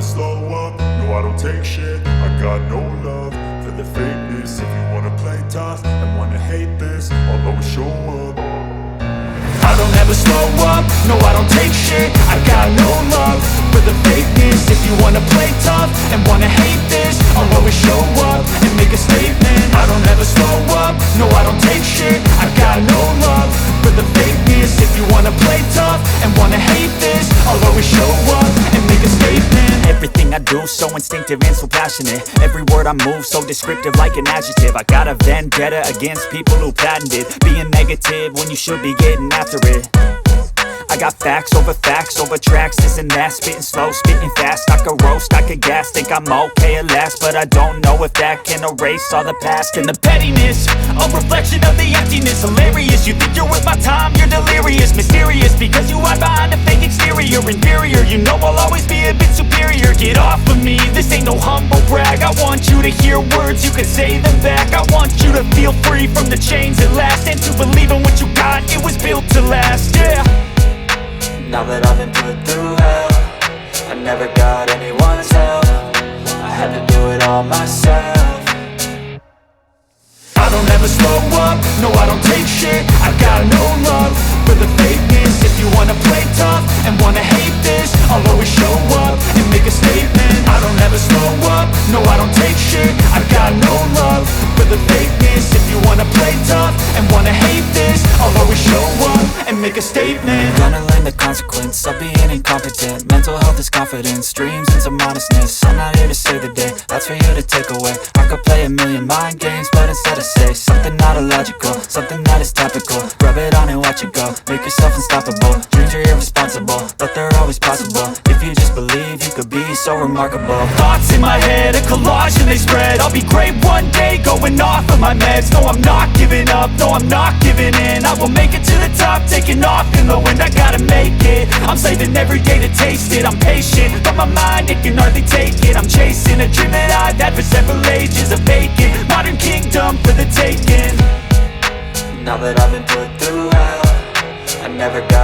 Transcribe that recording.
slow up, no I don't take shit. I got no love for the fakeness. If you wanna play tough and wanna hate this, I'll always show up. I don't ever slow up, no I don't take shit. I got no love for the fakeness. If you wanna play tough and wanna hate this, I'll always show up and make a statement. I don't ever slow up, no I don't take shit. I got no love for the fakeness. If you wanna play tough and wanna hate this, I'll always show up and make a statement. Everything I do so instinctive and so passionate. Every word I move so descriptive like an adjective. I got a vendetta against people who patented being negative when you should be getting after it. I got facts over tracks, this and that. Spitting slow, spitting fast. I could roast, I could gas. Think I'm okay at last, but I don't know if that can erase all the past. And the pettiness, a reflection of the emptiness. Hilarious, you think you're worth my time, you're delirious. Mysterious, because you hide behind a fake exterior. Inferior, you know I'll always be a bit superior. Get off of me, this ain't no humble brag. I want you to hear words, you can say them back. I want you to feel free from the chains at last, and to believe in what you got, it was built to last, yeah. Now that I've been put through hell, I never got anyone's help. I had to do it all myself. I don't ever slow up, no I don't take shit. I got no love for the fakeness. If you wanna play tough and wanna hate this, I'll always show up and make a statement. I don't ever slow up, no I don't take shit. I got no love for the fakeness. If you wanna play tough and wanna hate this, I'll always show up and make a statement. Gonna learn the consequence of being incompetent. Mental health is confidence, dreams and some honestness. I'm not here to save the day, that's for you to take away. I could play a million mind games, but instead I say something not illogical, something that is topical. Rub it on and watch it go, make yourself unstoppable. Dreams are irresponsible, but they're always possible. If you just believe, you could be so remarkable. Thoughts in my head, a collage and they spread. I'll be great one day, going off of my meds. No, I'm not giving up, no, I'm not giving in. I will make it to the top, taking off in the wind. I gotta make it, I'm saving every day to taste it. I'm patient, but my mind, it can hardly take it. I'm chasing a dream that I've had for several ages. A vacant, modern kingdom for the taking. Now that I've been put through hell, I never got